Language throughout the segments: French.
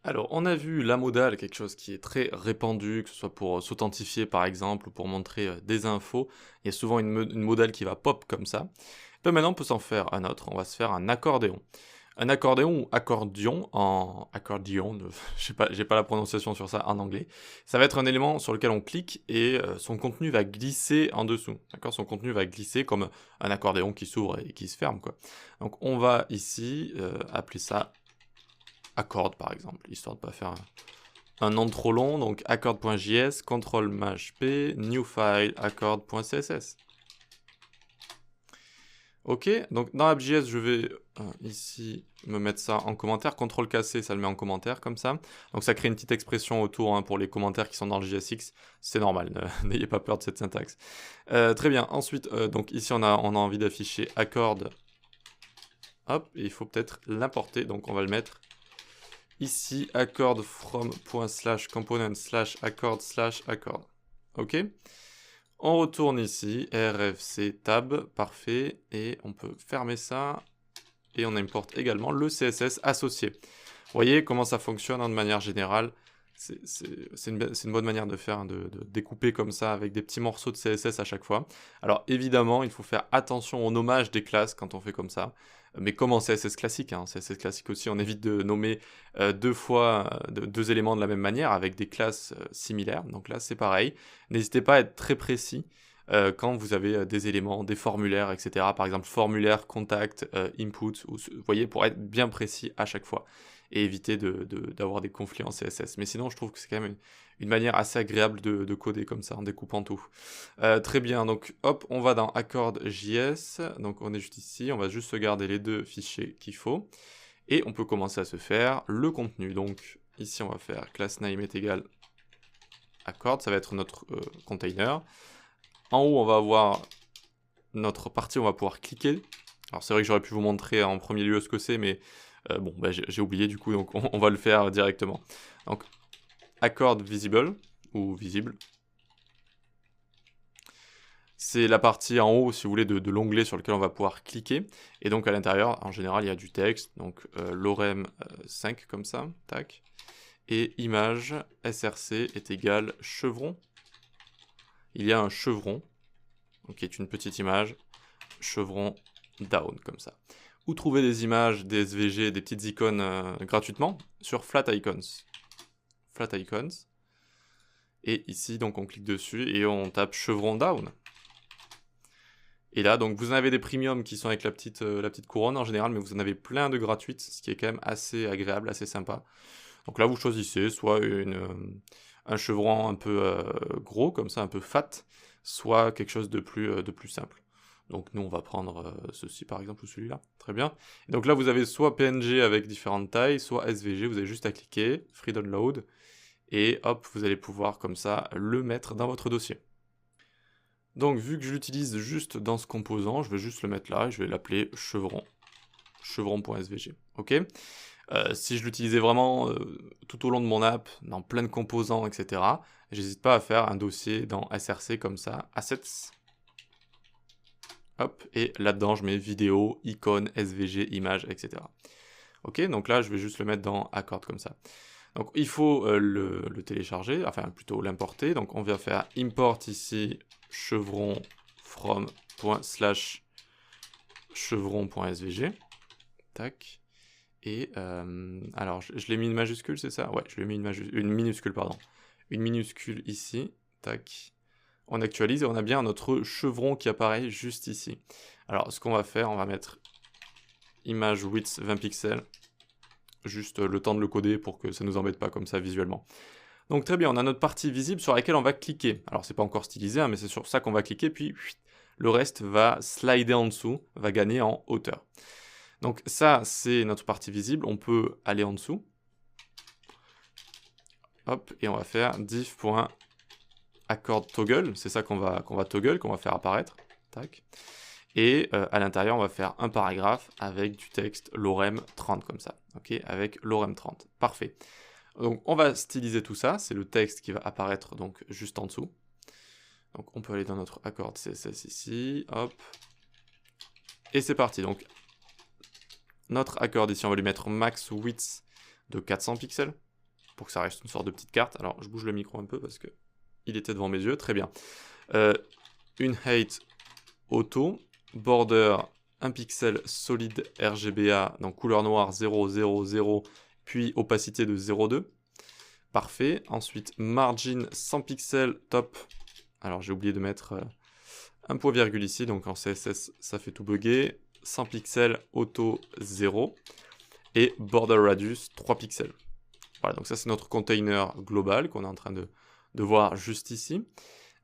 Alors, on a vu la modale, quelque chose qui est très répandu, que ce soit pour s'authentifier par exemple, ou pour montrer des infos. Il y a souvent une modale qui va pop comme ça. Ben maintenant, on peut s'en faire un autre. On va se faire un accordéon. Un accordéon ou accordion en accordion, j'ai pas la prononciation sur ça en anglais. Ça va être un élément sur lequel on clique et son contenu va glisser en dessous. D'accord, son contenu va glisser comme un accordéon qui s'ouvre et qui se ferme, quoi. Donc on va ici appeler ça accord par exemple, histoire de pas faire un nom trop long. Donc accord.js, control-p, new file, accord.css. Ok, donc dans app.js, je vais ici me mettre ça en commentaire. CTRL-C, ça le met en commentaire comme ça. Donc ça crée une petite expression autour pour les commentaires qui sont dans le JSX. C'est normal, n'ayez pas peur de cette syntaxe. Très bien, ensuite, donc ici on a envie d'afficher accord. Hop, et il faut peut-être l'importer, donc on va le mettre ici, accord from.component/accord/accord. Ok. On retourne ici, RFC tab, parfait, et on peut fermer ça, et on importe également le CSS associé. Vous voyez comment ça fonctionne de manière générale. C'est une bonne manière de faire, de découper comme ça avec des petits morceaux de CSS à chaque fois. Alors évidemment, il faut faire attention au nommage des classes quand on fait comme ça. Mais comme en CSS classique, CSS classique aussi, on évite de nommer deux éléments de la même manière avec des classes similaires. Donc là, c'est pareil. N'hésitez pas à être très précis quand vous avez des éléments, des formulaires, etc. Par exemple, formulaire, contact, input, vous voyez, pour être bien précis à chaque fois et éviter d'avoir des conflits en CSS. Mais sinon, je trouve que c'est quand même une manière assez agréable de coder comme ça, en découpant tout. Très bien, donc hop, on va dans accord.js, donc on est juste ici, on va juste sauvegarder les deux fichiers qu'il faut, et on peut commencer à se faire le contenu. Donc ici, on va faire class name est égal accord, ça va être notre container. En haut, on va avoir notre partie, on va pouvoir cliquer. Alors c'est vrai que j'aurais pu vous montrer en premier lieu ce que c'est, mais bon, bah, j'ai oublié du coup, donc on va le faire directement. Donc, accord visible, ou visible. C'est la partie en haut, si vous voulez, de l'onglet sur lequel on va pouvoir cliquer. Et donc à l'intérieur, en général, il y a du texte, donc lorem 5 comme ça, tac. Et image src est égal chevron. Il y a un chevron, donc qui est une petite image, chevron down comme ça. Ou trouver des images, des SVG, des petites icônes gratuitement sur Flat Icons. Flat Icons. Et ici, donc on clique dessus et on tape chevron down. Et là, donc vous en avez des premiums qui sont avec la petite couronne en général, mais vous en avez plein de gratuites, ce qui est quand même assez agréable, assez sympa. Donc là, vous choisissez soit un chevron un peu gros, comme ça, un peu fat, soit quelque chose de plus simple. Donc nous, on va prendre ceci par exemple, ou celui-là. Très bien. Et donc là, vous avez soit PNG avec différentes tailles, soit SVG, vous avez juste à cliquer, Free Download, et hop, vous allez pouvoir comme ça le mettre dans votre dossier. Donc vu que je l'utilise juste dans ce composant, je vais juste le mettre là, et je vais l'appeler chevron, chevron.svg, ok. Si je l'utilisais vraiment tout au long de mon app, dans plein de composants, etc., j'hésite pas à faire un dossier dans src comme ça, assets, hop, et là-dedans je mets vidéo, icône, svg, image, etc. Ok, donc là je vais juste le mettre dans accord comme ça. Donc il faut le télécharger, enfin plutôt l'importer. Donc on va faire import ici chevron from/chevron.svg. Tac. Et alors je l'ai mis une majuscule, c'est ça? Ouais, je l'ai mis une minuscule, pardon. Une minuscule ici. Tac. On actualise et on a bien notre chevron qui apparaît juste ici. Alors ce qu'on va faire, on va mettre image width 20 pixels. Juste le temps de le coder pour que ça ne nous embête pas comme ça visuellement. Donc très bien, on a notre partie visible sur laquelle on va cliquer. Alors c'est pas encore stylisé, mais c'est sur ça qu'on va cliquer, puis le reste va slider en dessous, va gagner en hauteur. Donc ça, c'est notre partie visible, on peut aller en dessous. Hop, et on va faire div.accord toggle, c'est ça qu'on va toggle, qu'on va faire apparaître. Tac. Et à l'intérieur, on va faire un paragraphe avec du texte lorem 30 comme ça, ok, avec lorem 30, parfait. Donc on va styliser tout ça, c'est le texte qui va apparaître donc juste en dessous. Donc on peut aller dans notre accord CSS ici, hop, et c'est parti. Donc notre accord ici, on va lui mettre max width de 400 pixels, pour que ça reste une sorte de petite carte. Alors, je bouge le micro un peu parce que il était devant mes yeux, très bien. Une height auto, border 1 pixel solide RGBA, donc couleur noire 0, 0, 0, puis opacité de 0,2. Parfait. Ensuite, margin 100 pixels top. Alors, j'ai oublié de mettre un point virgule ici, donc en CSS, ça fait tout bugger. 100 pixels auto 0. Et border radius 3 pixels. Voilà, donc ça c'est notre container global qu'on est en train de voir juste ici.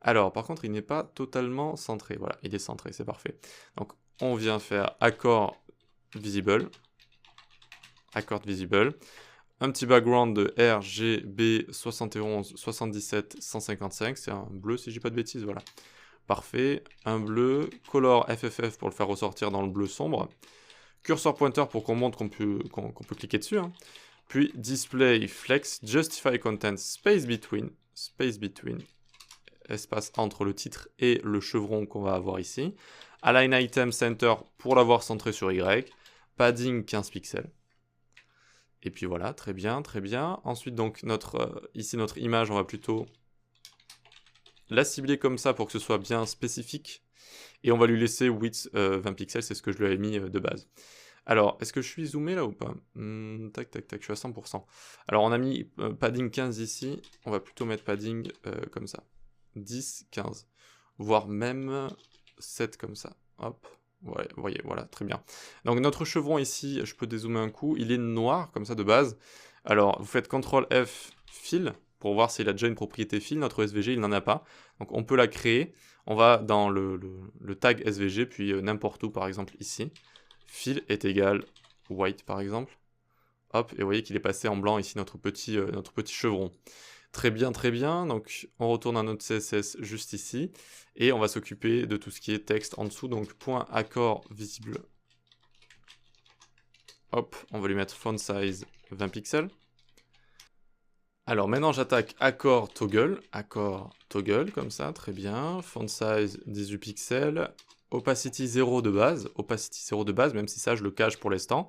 Alors, par contre, il n'est pas totalement centré. Voilà, il est centré, c'est parfait. Donc, on vient faire accord visible. Accord visible. Un petit background de RGB 71 77 155. C'est un bleu si je dis pas de bêtises, voilà. Parfait. Un bleu. Color FFF pour le faire ressortir dans le bleu sombre. Cursor pointer pour qu'on montre qu'on peut cliquer dessus. Hein. Puis display flex, justify content, space between, espace entre le titre et le chevron qu'on va avoir ici. Align item center pour l'avoir centré sur Y. Padding 15 pixels. Et puis voilà, très bien, très bien. Ensuite, donc, ici, notre image, on va plutôt la cibler comme ça pour que ce soit bien spécifique. Et on va lui laisser width 20 pixels, c'est ce que je lui avais mis de base. Alors, est-ce que je suis zoomé là ou pas? Tac, tac, tac, je suis à 100%. Alors, on a mis padding 15 ici. On va plutôt mettre padding comme ça. 10, 15. Voire même 7 comme ça. Hop. Ouais, vous voyez, voilà, très bien. Donc, notre chevron ici, je peux dézoomer un coup. Il est noir, comme ça, de base. Alors, vous faites CTRL F, fill, pour voir s'il a déjà une propriété fill. Notre SVG, il n'en a pas. Donc, on peut la créer. On va dans le tag SVG, puis n'importe où, par exemple, ici. Fill est égal white par exemple. Hop, et vous voyez qu'il est passé en blanc ici notre petit chevron. Très bien, très bien. Donc on retourne à notre CSS juste ici. Et on va s'occuper de tout ce qui est texte en dessous. Donc point accord visible. Hop, on va lui mettre font size 20 pixels. Alors maintenant j'attaque accord toggle. Accord toggle comme ça, très bien. Font size 18 pixels. Opacity 0 de base, même si ça je le cache pour l'instant.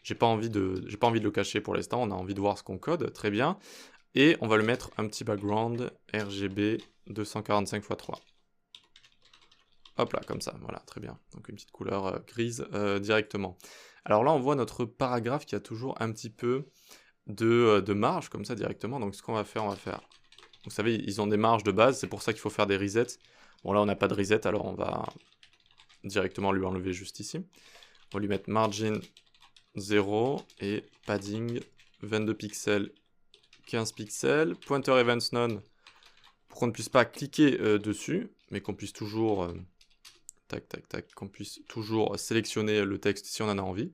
J'ai pas envie de le cacher pour l'instant, on a envie de voir ce qu'on code, très bien. Et on va le mettre un petit background RGB 245 x 3. Hop là, comme ça, voilà, très bien. Donc une petite couleur grise directement. Alors là on voit notre paragraphe qui a toujours un petit peu de marge comme ça directement. Donc ce qu'on va faire, vous savez, ils ont des marges de base, c'est pour ça qu'il faut faire des resets. Bon là on n'a pas de reset, alors on va directement lui enlever juste ici. On va lui mettre margin 0 et padding 22 pixels, 15 pixels. Pointer events none pour qu'on ne puisse pas cliquer dessus, mais qu'on puisse toujours qu'on puisse toujours sélectionner le texte si on en a envie.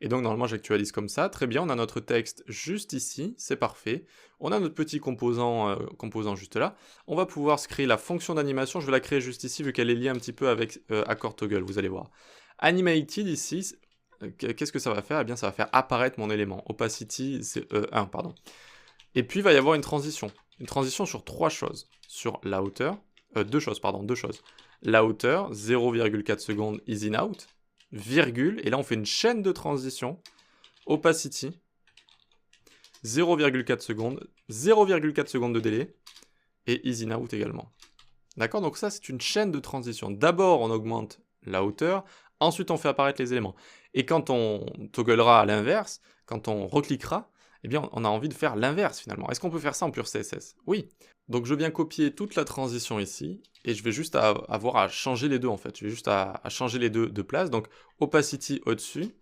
Et donc normalement j'actualise comme ça, très bien, on a notre texte juste ici, c'est parfait. On a notre petit composant juste là. On va pouvoir se créer la fonction d'animation, je vais la créer juste ici vu qu'elle est liée un petit peu avec accord toggle, vous allez voir. Animated ici, qu'est-ce que ça va faire? Eh bien ça va faire apparaître mon élément, opacity 1, pardon. Et puis il va y avoir une transition sur trois choses, sur la hauteur, deux choses. La hauteur, 0,4 secondes is in out, virgule, et là on fait une chaîne de transition, opacity, 0,4 secondes, 0,4 secondes de délai, et is in out également. D'accord? Donc ça c'est une chaîne de transition. D'abord on augmente la hauteur, ensuite on fait apparaître les éléments. Et quand on togglera à l'inverse, quand on recliquera, eh bien on a envie de faire l'inverse finalement. Est-ce qu'on peut faire ça en pur CSS? Oui. Donc je viens copier toute la transition ici, et je vais juste avoir à changer les deux en fait. Je vais juste à changer les deux de place. Donc opacity au-dessus.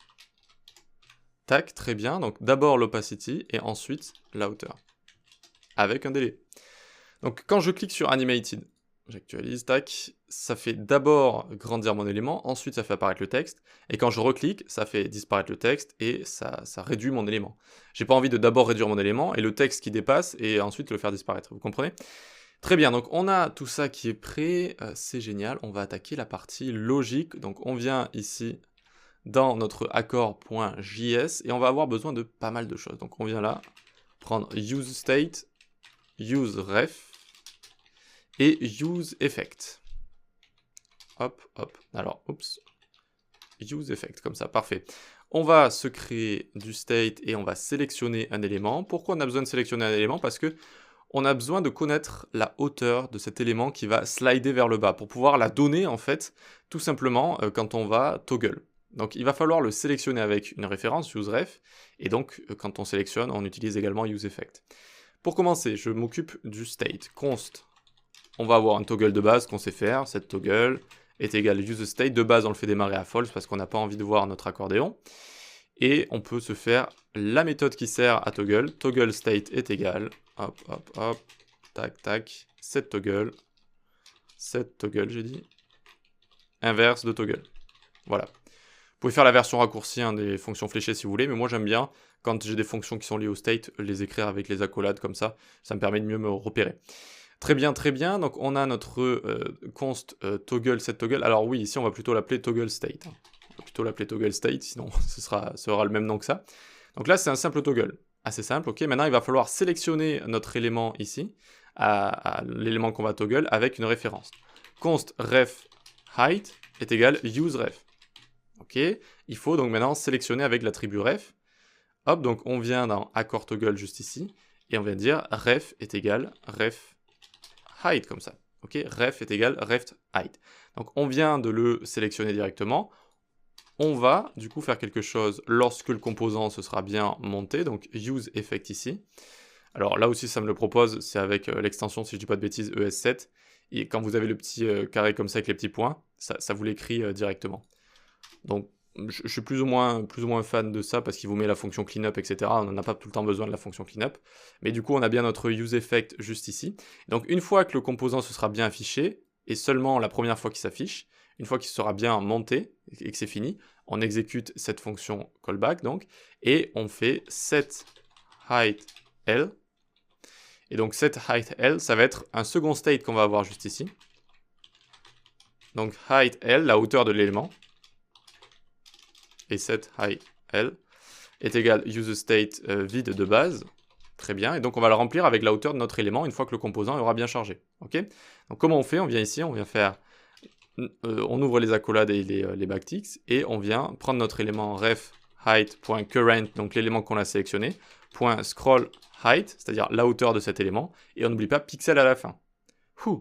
Tac, très bien. Donc d'abord l'opacity, et ensuite la hauteur. Avec un délai. Donc quand je clique sur animated, j'actualise, tac, ça fait d'abord grandir mon élément, ensuite ça fait apparaître le texte, et quand je reclique, ça fait disparaître le texte, et ça réduit mon élément. J'ai pas envie de d'abord réduire mon élément, et le texte qui dépasse, et ensuite le faire disparaître, vous comprenez? Très bien, donc on a tout ça qui est prêt, c'est génial, on va attaquer la partie logique, donc on vient ici dans notre accord.js, et on va avoir besoin de pas mal de choses. Donc on vient là, prendre useState, useRef, et useEffect. Hop, hop. Alors, oups. useEffect, comme ça, parfait. On va se créer du state et on va sélectionner un élément. Pourquoi on a besoin de sélectionner un élément? Parce que on a besoin de connaître la hauteur de cet élément qui va slider vers le bas pour pouvoir la donner en fait tout simplement quand on va toggle. Donc il va falloir le sélectionner avec une référence useRef et donc quand on sélectionne on utilise également useEffect. Pour commencer je m'occupe du state, const, on va avoir un toggle de base qu'on sait faire, cette toggle est égal useState, de base on le fait démarrer à false parce qu'on n'a pas envie de voir notre accordéon. Et on peut se faire la méthode qui sert à toggle, toggle state est égal, hop, hop, hop, tac, tac, set toggle j'ai dit, inverse de toggle. Voilà. Vous pouvez faire la version raccourcie des fonctions fléchées si vous voulez, mais moi j'aime bien, quand j'ai des fonctions qui sont liées au state, les écrire avec les accolades comme ça me permet de mieux me repérer. Très bien, donc on a notre const toggle set toggle. Alors oui, ici on va plutôt l'appeler toggle state. On va plutôt l'appeler toggle state, sinon ce sera le même nom que ça. Donc là c'est un simple toggle, assez simple, ok. Maintenant il va falloir sélectionner notre élément ici, à l'élément qu'on va toggle, avec une référence. Const ref height est égal useRef. Ok, il faut donc maintenant sélectionner avec l'attribut ref. Hop, donc on vient dans accord toggle juste ici, et on vient dire ref est égal ref height comme ça. Ok, ref est égal ref height. Donc on vient de le sélectionner directement. On va du coup faire quelque chose lorsque le composant se sera bien monté, donc useEffect ici. Alors là aussi ça me le propose, c'est avec l'extension, si je dis pas de bêtises, ES7. Et quand vous avez le petit carré comme ça avec les petits points, ça vous l'écrit directement. Donc je suis plus ou moins fan de ça parce qu'il vous met la fonction cleanup, etc. On n'en a pas tout le temps besoin de la fonction cleanup. Mais du coup, on a bien notre useEffect juste ici. Donc une fois que le composant se sera bien affiché, et seulement la première fois qu'il s'affiche, une fois qu'il sera bien monté et que c'est fini, on exécute cette fonction callback donc, et on fait set height L. Et donc set height L, ça va être un second state qu'on va avoir juste ici. Donc height L, la hauteur de l'élément. Et set height L est égal useState vide de base. Très bien, et donc on va le remplir avec la hauteur de notre élément une fois que le composant aura bien chargé. Ok. Donc comment on fait? On vient ici, on vient faire, on ouvre les accolades et les backticks, et on vient prendre notre élément ref height.current, donc l'élément qu'on a sélectionné, .scroll height, c'est-à-dire la hauteur de cet élément, et on n'oublie pas pixel à la fin.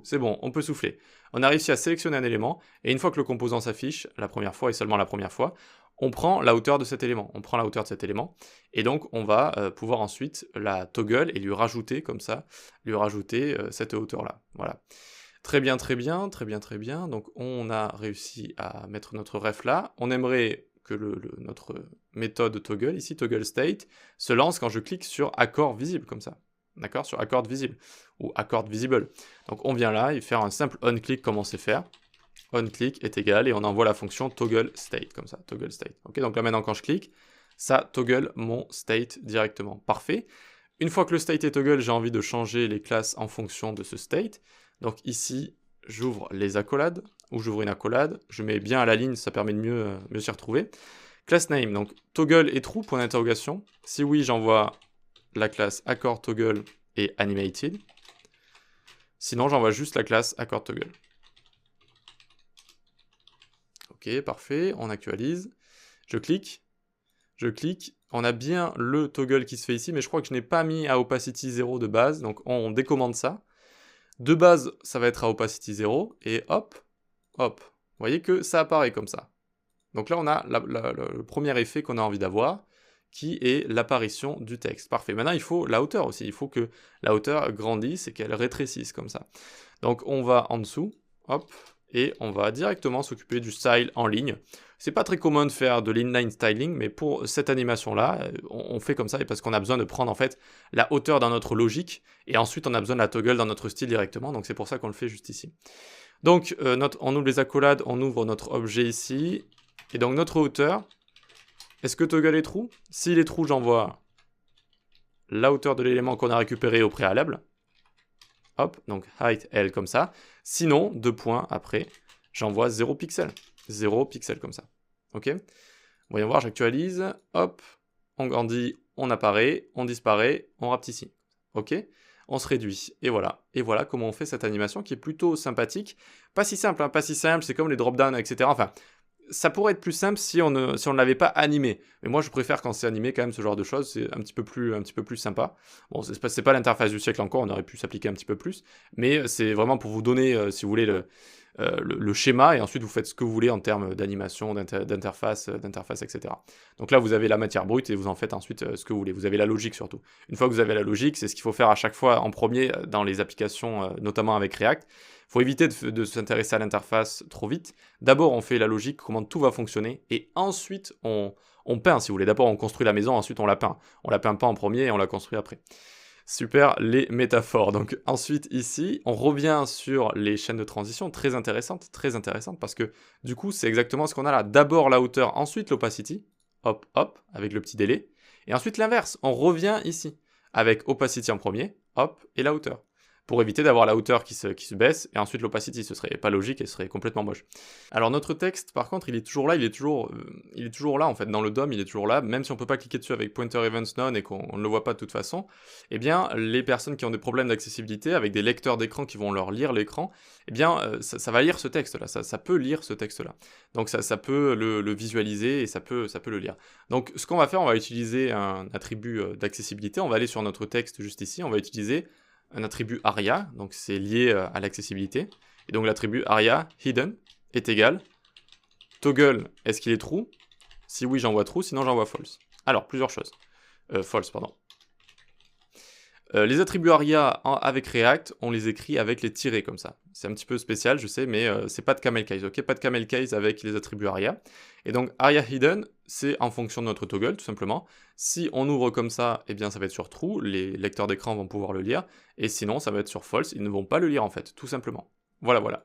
C'est bon, on peut souffler. On a réussi à sélectionner un élément, et une fois que le composant s'affiche, la première fois et seulement la première fois, on prend la hauteur de cet élément. Et donc on va pouvoir ensuite la toggle et lui rajouter comme ça, cette hauteur-là. Voilà. Très bien. Donc on a réussi à mettre notre ref là. On aimerait que notre méthode toggle, ici, toggle state, se lance quand je clique sur accord visible, comme ça. D'accord? Sur accord visible, ou accord visible. Donc on vient là et faire un simple onClick comme on sait faire. OnClick est égal et on envoie la fonction toggle state, comme ça, toggle state. Ok, donc là maintenant quand je clique, ça toggle mon state directement. Parfait. Une fois que le state est toggle, j'ai envie de changer les classes en fonction de ce state. Donc ici, j'ouvre les accolades, ou j'ouvre une accolade, je mets bien à la ligne, ça permet de mieux s'y retrouver. Class name, donc toggle est true, point d'interrogation. Si oui, j'envoie la classe accord toggle et animated. Sinon, j'envoie juste la classe accord toggle. Ok, parfait, on actualise. Je clique, on a bien le toggle qui se fait ici, mais je crois que je n'ai pas mis à opacity 0 de base, donc on décommande ça. De base, ça va être à opacity 0, et hop, hop, vous voyez que ça apparaît comme ça. Donc là, on a le premier effet qu'on a envie d'avoir, qui est l'apparition du texte. Parfait, maintenant il faut la hauteur aussi, il faut que la hauteur grandisse et qu'elle rétrécisse comme ça. Donc on va en dessous, hop, et on va directement s'occuper du style en ligne. C'est pas très commun de faire de l'inline styling, mais pour cette animation-là, on fait comme ça, et parce qu'on a besoin de prendre en fait la hauteur dans notre logique, et ensuite on a besoin de la toggle dans notre style directement, donc c'est pour ça qu'on le fait juste ici. Donc on ouvre les accolades, on ouvre notre objet ici, et donc notre hauteur, est-ce que toggle est true? S'il est true, j'envoie la hauteur de l'élément qu'on a récupéré au préalable. Hop, donc height L comme ça. Sinon, 2 points après, j'envoie 0 pixel. 0 pixel comme ça. Ok? Voyons voir, j'actualise. Hop, on grandit, on apparaît, on disparaît, on rapetit. Ok? On se réduit. Et voilà. Et voilà comment on fait cette animation qui est plutôt sympathique. Pas si simple, hein, pas si simple, c'est comme les drop-down, etc. Enfin, ça pourrait être plus simple si on ne l'avait pas animé. Mais moi, je préfère quand c'est animé quand même ce genre de choses. C'est un petit peu plus sympa. Bon, c'est pas l'interface du siècle encore. On aurait pu s'appliquer un petit peu plus. Mais c'est vraiment pour vous donner, si vous voulez, le schéma. Et ensuite, vous faites ce que vous voulez en termes d'animation, d'interface, etc. Donc là, vous avez la matière brute et vous en faites ensuite ce que vous voulez. Vous avez la logique surtout. Une fois que vous avez la logique, c'est ce qu'il faut faire à chaque fois en premier dans les applications, notamment avec React. Il faut éviter de s'intéresser à l'interface trop vite. D'abord, on fait la logique, comment tout va fonctionner, et ensuite, on peint, si vous voulez. D'abord, on construit la maison, ensuite, on la peint. On la peint pas en premier et on la construit après. Super, les métaphores. Donc ensuite, ici, on revient sur les chaînes de transition, très intéressantes, parce que du coup, c'est exactement ce qu'on a là. D'abord la hauteur, ensuite l'opacity, hop, hop, avec le petit délai. Et ensuite l'inverse, on revient ici, avec opacity en premier, hop, et la hauteur. Pour éviter d'avoir la hauteur qui se baisse, et ensuite l'opacity, ce serait pas logique et ce serait complètement moche. Alors notre texte, par contre, il est toujours là, il est toujours là en fait, dans le DOM, il est toujours là, même si on peut pas cliquer dessus avec pointer events none et qu'on ne le voit pas de toute façon, eh bien, les personnes qui ont des problèmes d'accessibilité, avec des lecteurs d'écran qui vont leur lire l'écran, eh bien, ça va lire ce texte-là, ça peut lire ce texte-là. Donc ça peut le visualiser et ça peut le lire. Donc ce qu'on va faire, on va utiliser un attribut d'accessibilité, on va aller sur notre texte juste ici, on va utiliser un attribut aria, donc c'est lié à l'accessibilité. Et donc l'attribut aria hidden est égal toggle, est-ce qu'il est true? Si oui, j'envoie true, sinon j'envoie false. Alors, plusieurs choses. False, pardon. Les attributs aria avec React, on les écrit avec les tirets comme ça. C'est un petit peu spécial, je sais, mais c'est pas de camel case, ok? Pas de camel case avec les attributs aria. Et donc aria hidden, c'est en fonction de notre toggle, tout simplement. Si on ouvre comme ça, eh bien ça va être sur true, les lecteurs d'écran vont pouvoir le lire. Et sinon, ça va être sur false, ils ne vont pas le lire en fait, tout simplement. Voilà.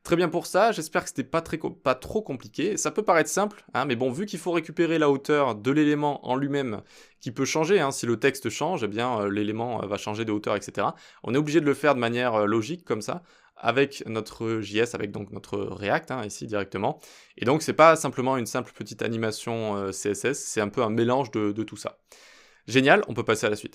Très bien pour ça, j'espère que c'était pas trop compliqué. Ça peut paraître simple, hein, mais bon, vu qu'il faut récupérer la hauteur de l'élément en lui-même, qui peut changer, hein, si le texte change, eh bien l'élément va changer de hauteur, etc. On est obligé de le faire de manière logique, comme ça, avec notre JS, avec donc notre React, hein, ici directement. Et donc c'est pas simplement une simple petite animation CSS, c'est un peu un mélange de tout ça. Génial, on peut passer à la suite.